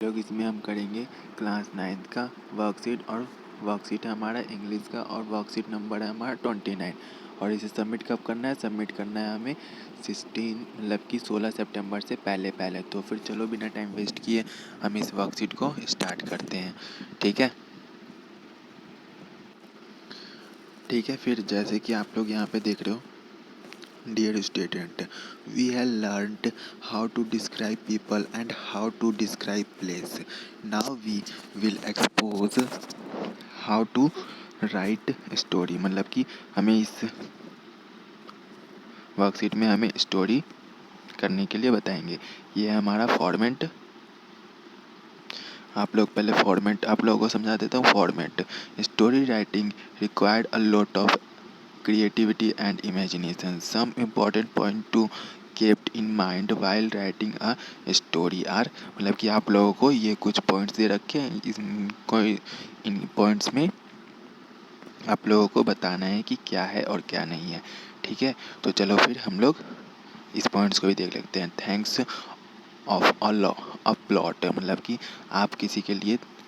लोग इसमें हम करेंगे क्लास 9th का वर्कशीट, और वर्कशीट है हमारा इंग्लिश का, और वर्कशीट नंबर है हमारा 29। और इसे सबमिट कब करना है? सबमिट करना है हमें 16 सितंबर से पहले। तो फिर चलो बिना टाइम वेस्ट किए हम इस वर्कशीट को स्टार्ट करते हैं। ठीक है, फिर जैसे कि आप लोग यहाँ पे देख रहे हो, Dear student, we have learned how to describe people and how to describe place. Now we will expose how to write story। मतलब कि हमें इस वर्कशीट में हमें स्टोरी करने के लिए बताएंगे। ये है हमारा फॉर्मेट। आप लोगों को समझा देता हूँ format. Story writing required a lot of creativity and imagination. Some important point to kept in mind while writing a story are, मतलब कि आप लोगों को ये कुछ पॉइंट्स दे रखे हैं, इन पॉइंट्स में आप लोगों को बताना है कि क्या है और क्या नहीं है। ठीक है, तो चलो फिर हम लोग इस पॉइंट्स को भी देख लेते हैं। थैंक्स ऑफ अ प्लॉट, मतलब कि आप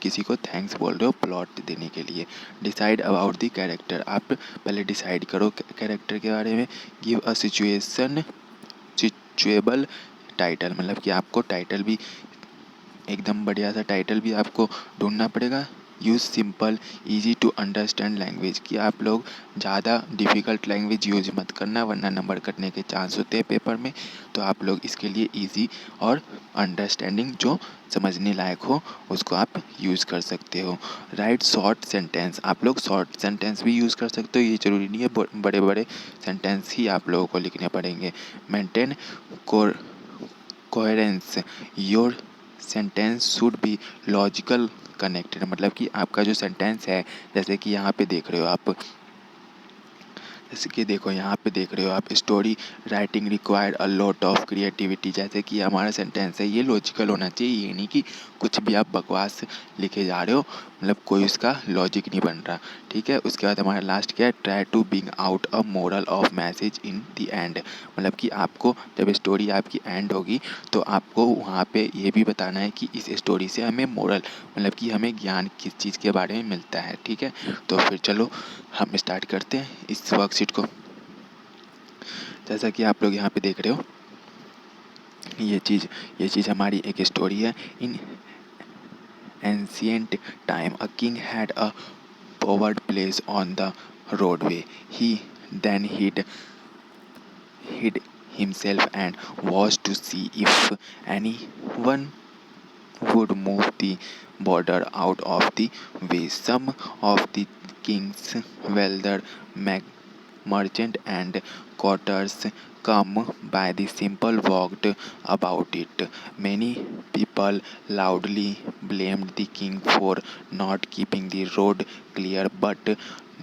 किसी को थैंक्स बोल रहे हो प्लॉट देने के लिए। डिसाइड अबाउट द कैरेक्टर, आप पहले डिसाइड करो कैरेक्टर के बारे में। गिव अ सिचुएबल टाइटल, मतलब कि आपको टाइटल भी एकदम बढ़िया सा टाइटल भी आपको ढूंढना पड़ेगा। Use simple easy to understand language, कि आप लोग ज़्यादा डिफ़िकल्ट लैंग्वेज यूज मत करना, वरना नंबर कटने के चांस होते हैं पेपर में। तो आप लोग इसके लिए इजी और अंडरस्टैंडिंग, जो समझने लायक हो, उसको आप यूज़ कर सकते हो। राइट शॉर्ट सेंटेंस, आप लोग शॉर्ट सेंटेंस भी यूज़ कर सकते हो, ये ज़रूरी नहीं है बड़े बड़े सेंटेंस ही आप लोगों को लिखने पड़ेंगे। Maintain coherence, your sentence should be logical connected, मतलब कि आपका जो सेंटेंस है, जैसे कि यहाँ पे देख रहे हो आप, जैसे कि देखो यहाँ पे देख रहे हो आप, story writing required a lot of creativity, जैसे कि हमारा सेंटेंस है ये लॉजिकल होना चाहिए, ये नहीं कि कुछ भी आप बकवास लिखे जा रहे हो, मतलब कोई उसका लॉजिक नहीं बन रहा। ठीक है, उसके बाद हमारा लास्ट क्या है? Try to bring out a moral of message in the end, मतलब कि आपको जब स्टोरी आपकी एंड होगी तो आपको वहाँ पे ये भी बताना है कि इस स्टोरी से हमें मोरल, मतलब कि हमें ज्ञान किस चीज़ के बारे में मिलता है। ठीक है, तो फिर चलो हम स्टार्ट करते हैं इस वर्कशीट को। जैसा कि आप लोग यहाँ पे देख रहे हो, ये चीज़ हमारी एक स्टोरी है। इन ancient time a king had a forward place on the roadway. He then hid himself and watched to see if anyone would move the border out of the way. Some of the king's wealthy merchant and courtiers come by the simple walked about it. Many people loudly blamed the king for not keeping the road clear, but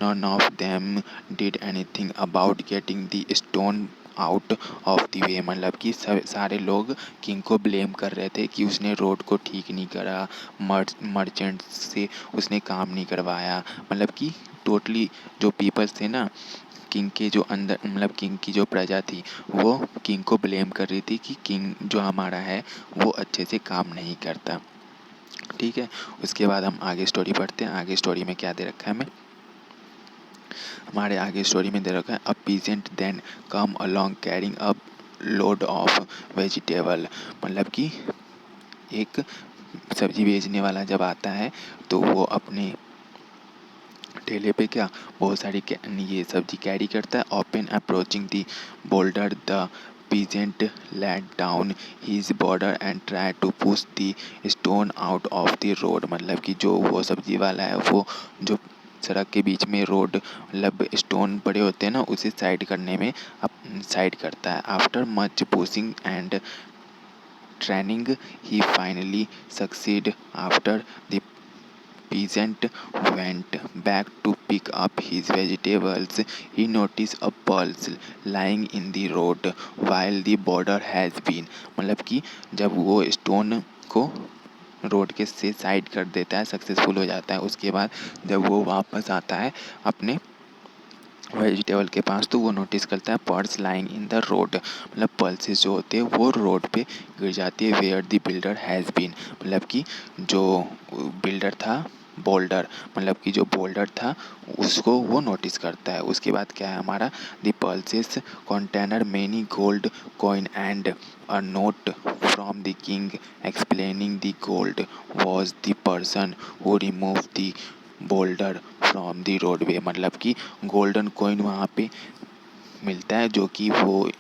none of them did anything about getting the stone out of the way, मतलब कि सारे लोग king को blame कर रहे थे कि उसने रोड को ठीक नहीं करा, मर्चेंट से उसने काम नहीं करवाया। मतलब कि टोटली जो पीपल्स थे ना, किंग के जो अंदर, मतलब किंग की जो प्रजा थी, वो किंग को ब्लेम कर रही थी कि किंग जो हमारा है वो अच्छे से काम नहीं करता। ठीक है, उसके बाद हम आगे स्टोरी पढ़ते हैं। आगे स्टोरी में क्या दे रखा है? हमारे आगे स्टोरी में दे रखा है, a peasant then come along carrying a load of vegetable, मतलब कि एक सब्जी बेचने वाला जब आता है तो वो अपने ठेले पे क्या बहुत सारी ये सब्जी कैरी करता है। Open approaching the boulder the peasant laid down his border and tried to push the stone out of the road, मतलब कि जो वो सब्जी वाला है वो जो सड़क के बीच में रोड, मतलब स्टोन पड़े होते हैं ना, उसे साइड करने में साइड करता है। After much pushing and training he finally succeed. After the peasant went back to pick up his vegetables, he noticed a pulse lying in the road while the border has been, मतलब कि जब वो stone को road के से side कर देता है, सक्सेसफुल हो जाता है, उसके बाद जब वो वापस आता है अपने वेजिटेबल के पास, तो वो नोटिस करता है purse lying in the road, मतलब पल्सेस जो होते हैं वो रोड पे गिर जाती है। Where the builder has been, मतलब कि जो बिल्डर था, बोल्डर, मतलब कि जो बोल्डर था उसको वो नोटिस करता है। उसके बाद क्या है हमारा, the pulses container many gold coin and a note from the king explaining the gold was the person who remove the boulder from the roadway, मतलब कि गोल्डन कॉइन वहाँ पे मिलता है जो कि वो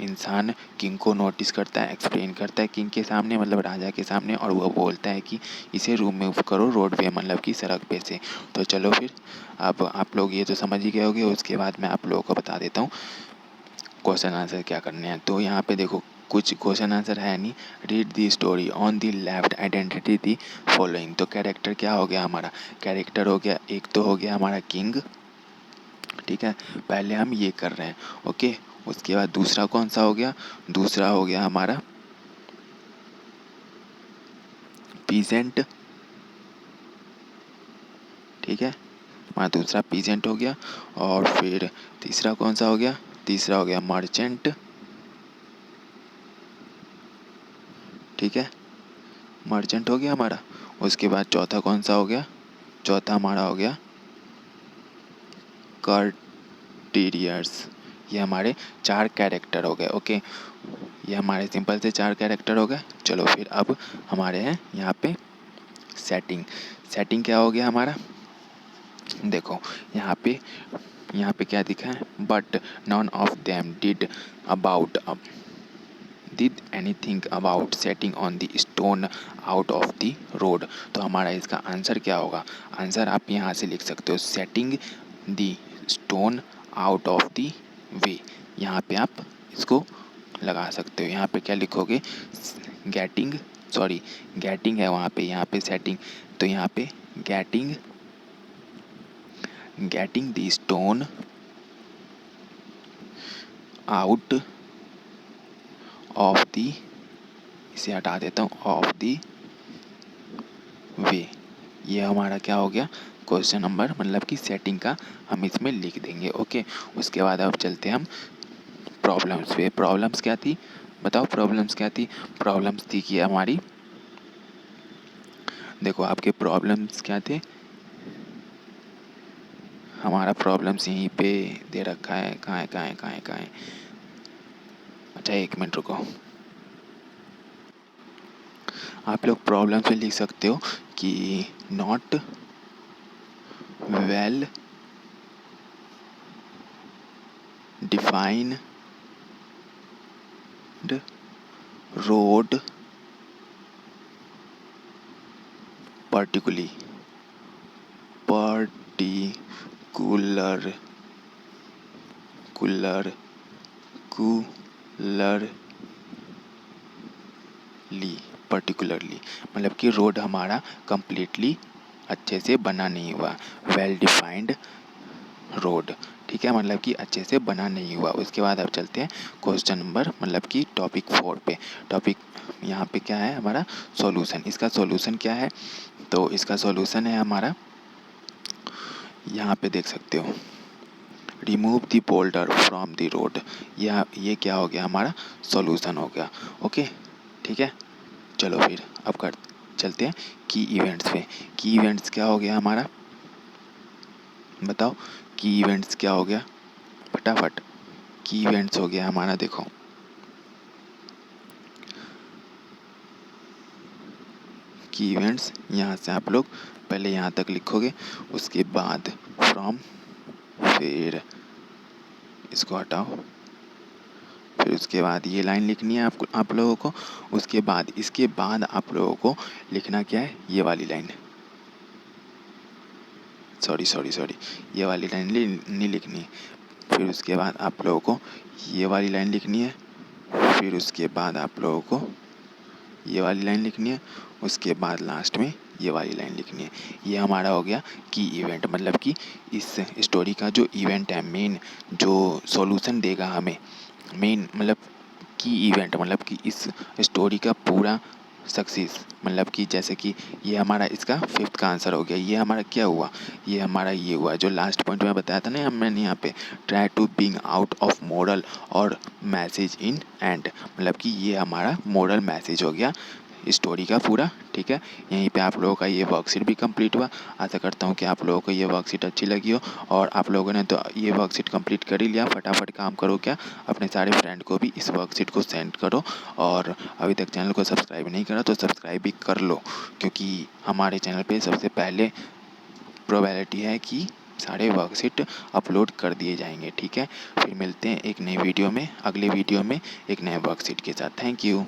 इंसान किंग को नोटिस करता है, एक्सप्लेन करता है किंग के सामने, मतलब राजा के सामने, और वो बोलता है कि इसे रिमूव करो रोडवे, मतलब कि सड़क पे से। तो चलो फिर, अब आप लोग ये तो समझ ही गए होंगे। उसके बाद मैं आप लोगों को बता देता हूँ क्वेश्चन आंसर क्या करने हैं। तो यहाँ पे देखो कुछ क्वेश्चन आंसर है नहीं। Read the story on the left identity the following. तो कैरेक्टर क्या हो गया हमारा, कैरेक्टर हो गया, एक तो हो गया हमारा किंग, ठीक है, पहले हम ये कर रहे हैं, ओके। उसके बाद दूसरा कौन सा हो गया, दूसरा हो गया हमारा पीजेंट, ठीक है, हमारा दूसरा पीजेंट हो गया। और फिर तीसरा कौन सा हो गया, तीसरा हो गया मर्चेंट, ठीक है, मर्चेंट हो गया हमारा। उसके बाद चौथा कौन सा हो गया, चौथा हमारा हो गया कर्टीरियर्स। ये हमारे चार कैरेक्टर हो गए, ओके। ये हमारे सिंपल से चार कैरेक्टर हो गए। चलो फिर अब हमारे हैं यहाँ पे सेटिंग। सेटिंग क्या हो गया हमारा, देखो यहाँ पे क्या दिखा है, but none of them did anything about setting on the stone out of the road. तो हमारा इसका आंसर क्या होगा, आंसर आप यहाँ से लिख सकते हो, setting the stone out of the way. यहाँ पे आप इसको लगा सकते हो। यहाँ पे क्या लिखोगे, गेटिंग, सॉरी गेटिंग है वहाँ पे, यहाँ पे सेटिंग, तो यहाँ पे getting the stone out of the, इसे हटा देता हूँ, ऑफ द वे। ये हमारा क्या हो गया, क्वेश्चन नंबर, मतलब कि सेटिंग का हम इसमें लिख देंगे, ओके। उसके बाद अब चलते हैं हम प्रॉब्लम्स पे। प्रॉब्लम्स क्या थी, बताओ प्रॉब्लम्स क्या थी। प्रॉब्लम्स थी कि हमारी, देखो आपके प्रॉब्लम्स क्या थे, हमारा प्रॉब्लम्स यहीं पे दे रखा है, कहाँ है। अच्छा एक मिनट रुको, आप लोग प्रॉब्लम्स में लिख सकते हो कि not well defined road particularly particularly मतलब कि रोड हमारा completely अच्छे से बना नहीं हुआ, वेल डिफाइंड रोड, ठीक है, मतलब कि अच्छे से बना नहीं हुआ। उसके बाद अब चलते हैं क्वेश्चन नंबर, मतलब कि टॉपिक 4 पे। टॉपिक यहाँ पे क्या है हमारा, सॉल्यूशन। इसका सॉल्यूशन क्या है, तो इसका सॉल्यूशन है हमारा, यहाँ पे देख सकते हो, remove the boulder from the road. ये क्या हो गया हमारा, सॉल्यूशन हो गया, ओके, ठीक है। चलो फिर अब चलते हैं की इवेंट्स पे। की इवेंट्स क्या हो गया हमारा, बताओ की इवेंट्स क्या हो गया, फटाफट। की इवेंट्स हो गया हमारा, देखो की इवेंट्स, यहाँ से आप लोग पहले यहाँ तक लिखोगे, उसके बाद फ्रॉम, फिर इसको हटाओ, फिर उसके बाद ये लाइन लिखनी है आपको, आप लोगों को। उसके बाद इसके बाद आप लोगों को लिखना क्या है, ये वाली लाइन, सॉरी ये वाली लाइन नहीं लिखनी है। फिर उसके बाद आप लोगों को ये वाली लाइन लिखनी है, फिर उसके बाद आप लोगों को ये वाली लाइन लिखनी है, उसके बाद लास्ट में ये वाली लाइन लिखनी है। ये हमारा हो गया की इवेंट, मतलब कि इस स्टोरी का जो इवेंट है, मेन जो सॉल्यूशन देगा हमें, मेन मतलब की इवेंट, मतलब कि इस स्टोरी का पूरा सक्सीस, मतलब कि जैसे कि ये हमारा इसका फिफ्थ का आंसर हो गया। ये हमारा क्या हुआ, ये हमारा ये हुआ जो लास्ट पॉइंट में बताया था ना मैंने यहाँ पे, try to bring out of moral और मैसेज इन एंड, मतलब कि ये हमारा मोरल मैसेज हो गया स्टोरी का पूरा। ठीक है, यहीं पे आप लोगों का ये वर्कशीट भी कंप्लीट हुआ। आशा करता हूँ कि आप लोगों को ये वर्कशीट अच्छी लगी हो, और आप लोगों ने तो ये वर्कशीट कंप्लीट कर ही लिया। फटाफट काम करो, क्या अपने सारे फ्रेंड को भी इस वर्कशीट को सेंड करो, और अभी तक चैनल को सब्सक्राइब नहीं करा तो सब्सक्राइब भी कर लो, क्योंकि हमारे चैनल पे सबसे पहले प्रोबेबिलिटी है कि सारे वर्कशीट अपलोड कर दिए जाएंगे। ठीक है, फिर मिलते हैं एक नई वीडियो में, अगले वीडियो में एक नए वर्कशीट के साथ। Thank you.